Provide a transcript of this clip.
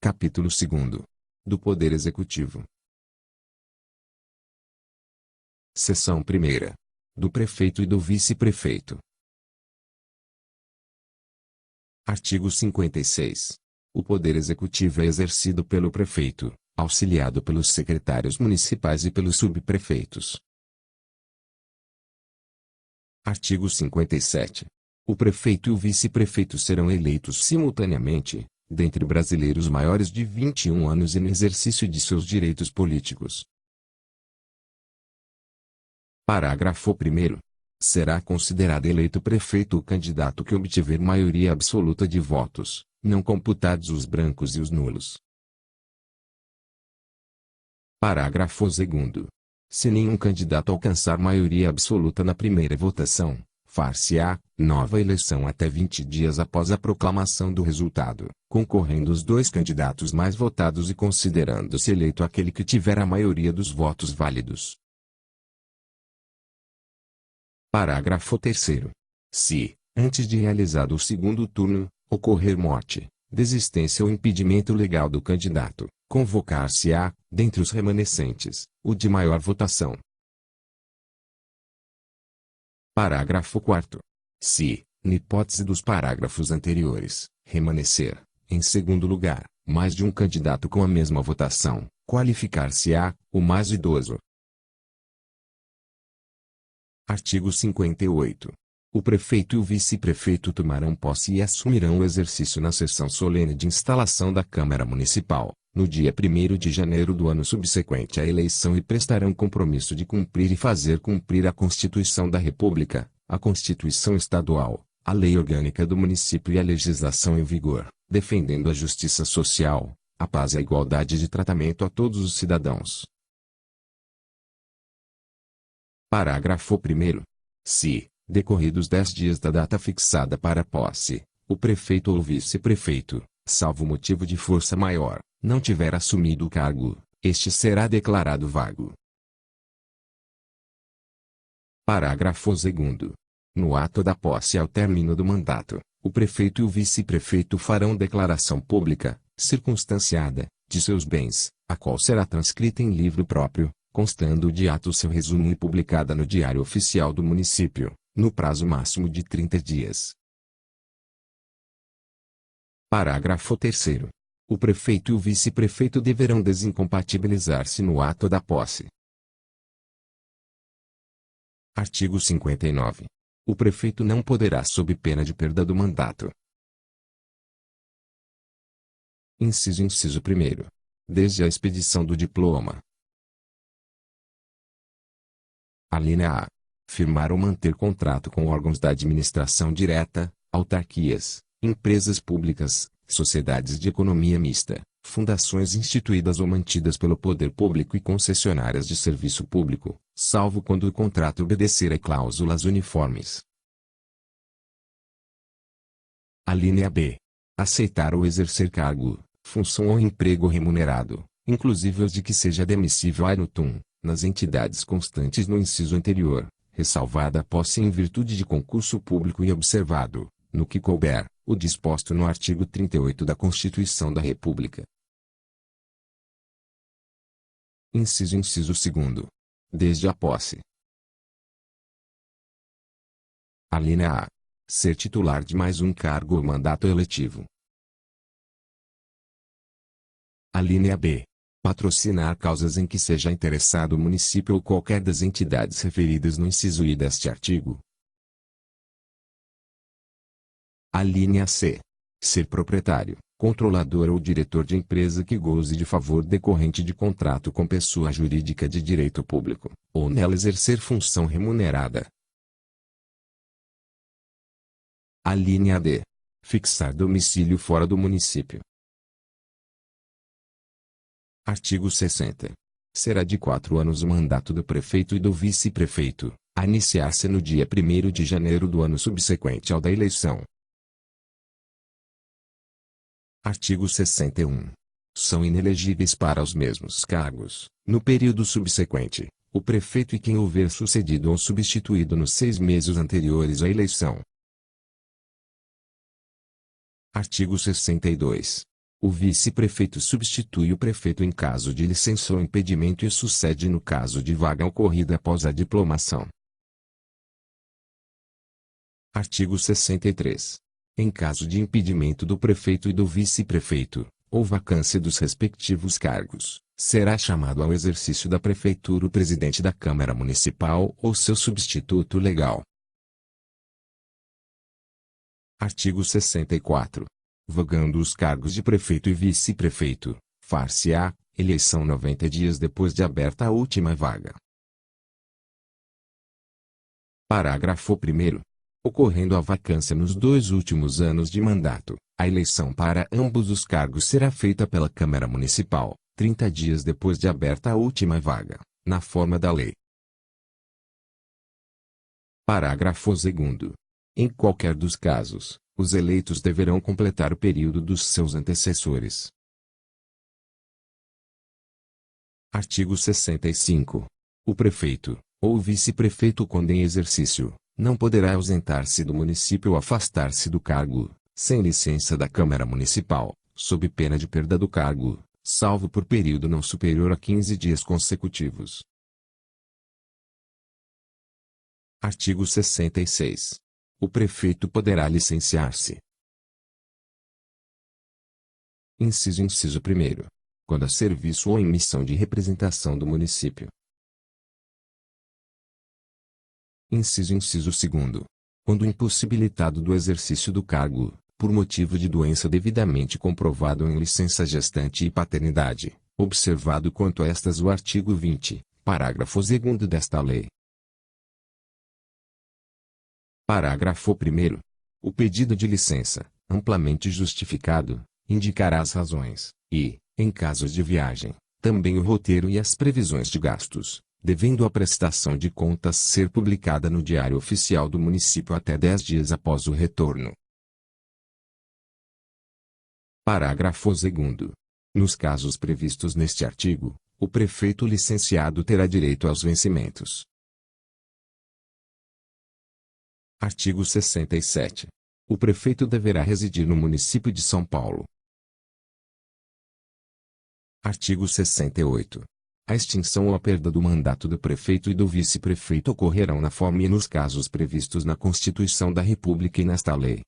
Capítulo 2. Do Poder Executivo. Seção 1. Do Prefeito e do Vice-Prefeito. Artigo 56. O Poder Executivo é exercido pelo Prefeito, auxiliado pelos secretários municipais e pelos subprefeitos. Artigo 57. O Prefeito e o Vice-Prefeito serão eleitos simultaneamente, dentre brasileiros maiores de 21 anos e no exercício de seus direitos políticos. Parágrafo 1º. Será considerado eleito prefeito o candidato que obtiver maioria absoluta de votos, não computados os brancos e os nulos. Parágrafo 2º. Se nenhum candidato alcançar maioria absoluta na primeira votação, far-se-á nova eleição até 20 dias após a proclamação do resultado, concorrendo os dois candidatos mais votados e considerando-se eleito aquele que tiver a maioria dos votos válidos. Parágrafo 3º. Se, antes de realizado o segundo turno, ocorrer morte, desistência ou impedimento legal do candidato, convocar-se-á, dentre os remanescentes, o de maior votação. Parágrafo 4º. Se, na hipótese dos parágrafos anteriores, remanescer, em segundo lugar, mais de um candidato com a mesma votação, qualificar-se-á o mais idoso. Artigo 58. O prefeito e o vice-prefeito tomarão posse e assumirão o exercício na sessão solene de instalação da Câmara Municipal, no dia 1º de janeiro do ano subsequente à eleição e prestarão compromisso de cumprir e fazer cumprir a Constituição da República, a Constituição Estadual, a Lei Orgânica do Município e a legislação em vigor, defendendo a justiça social, a paz e a igualdade de tratamento a todos os cidadãos. Parágrafo 1º. Se, decorridos 10 dias da data fixada para a posse, o prefeito ou o vice-prefeito, salvo motivo de força maior, não tiver assumido o cargo, este será declarado vago. Parágrafo 2º. No ato da posse ao término do mandato, o prefeito e o vice-prefeito farão declaração pública, circunstanciada, de seus bens, a qual será transcrita em livro próprio, constando de ato seu resumo e publicada no Diário Oficial do Município, no prazo máximo de 30 dias. Parágrafo 3º. O prefeito e o vice-prefeito deverão desincompatibilizar-se no ato da posse. Artigo 59. O prefeito não poderá, sob pena de perda do mandato. Inciso 1º. Desde a expedição do diploma. Alínea A. Firmar ou manter contrato com órgãos da administração direta, autarquias, empresas públicas, sociedades de economia mista, fundações instituídas ou mantidas pelo poder público e concessionárias de serviço público, salvo quando o contrato obedecer a cláusulas uniformes. Alínea B. Aceitar ou exercer cargo, função ou emprego remunerado, inclusive os de que seja demissível a nutum, nas entidades constantes no inciso anterior, ressalvada a posse em virtude de concurso público e observado, no que couber, o disposto no artigo 38 da Constituição da República. Inciso 2º. Desde a posse. Alínea A. Ser titular de mais um cargo ou mandato eletivo. Alínea B. Patrocinar causas em que seja interessado o município ou qualquer das entidades referidas no inciso I deste artigo. Alínea C. Ser proprietário, controlador ou diretor de empresa que goze de favor decorrente de contrato com pessoa jurídica de direito público, ou nela exercer função remunerada. Alínea D. Fixar domicílio fora do município. Artigo 60. Será de 4 anos o mandato do prefeito e do vice-prefeito, a iniciar-se no dia 1º de janeiro do ano subsequente ao da eleição. Artigo 61. São inelegíveis para os mesmos cargos, no período subsequente, o prefeito e quem houver sucedido ou substituído nos 6 meses anteriores à eleição. Artigo 62. O vice-prefeito substitui o prefeito em caso de licença ou impedimento e sucede no caso de vaga ocorrida após a diplomação. Artigo 63. Em caso de impedimento do prefeito e do vice-prefeito, ou vacância dos respectivos cargos, será chamado ao exercício da prefeitura o presidente da Câmara Municipal ou seu substituto legal. Artigo 64. Vagando os cargos de prefeito e vice-prefeito, far-se-á eleição 90 dias depois de aberta a última vaga. Parágrafo 1º. Ocorrendo a vacância nos 2 últimos anos de mandato, a eleição para ambos os cargos será feita pela Câmara Municipal, 30 dias depois de aberta a última vaga, na forma da lei. Parágrafo 2º. Em qualquer dos casos, os eleitos deverão completar o período dos seus antecessores. Artigo 65. O prefeito, ou o vice-prefeito quando em exercício, não poderá ausentar-se do município ou afastar-se do cargo, sem licença da Câmara Municipal, sob pena de perda do cargo, salvo por período não superior a 15 dias consecutivos. Artigo 66. O prefeito poderá licenciar-se. Inciso 1º. Quando a serviço ou em missão de representação do município. Inciso 2º. Quando impossibilitado do exercício do cargo, por motivo de doença devidamente comprovado em licença gestante e paternidade, observado quanto a estas o artigo 20, parágrafo 2º desta lei. Parágrafo 1º. O pedido de licença, amplamente justificado, indicará as razões, e, em casos de viagem, também o roteiro e as previsões de gastos, devendo a prestação de contas ser publicada no Diário Oficial do Município até 10 dias após o retorno. Parágrafo 2º. Nos casos previstos neste artigo, o prefeito licenciado terá direito aos vencimentos. Artigo 67. O prefeito deverá residir no município de São Paulo. Artigo 68. A extinção ou a perda do mandato do prefeito e do vice-prefeito ocorrerão na forma e nos casos previstos na Constituição da República e nesta lei.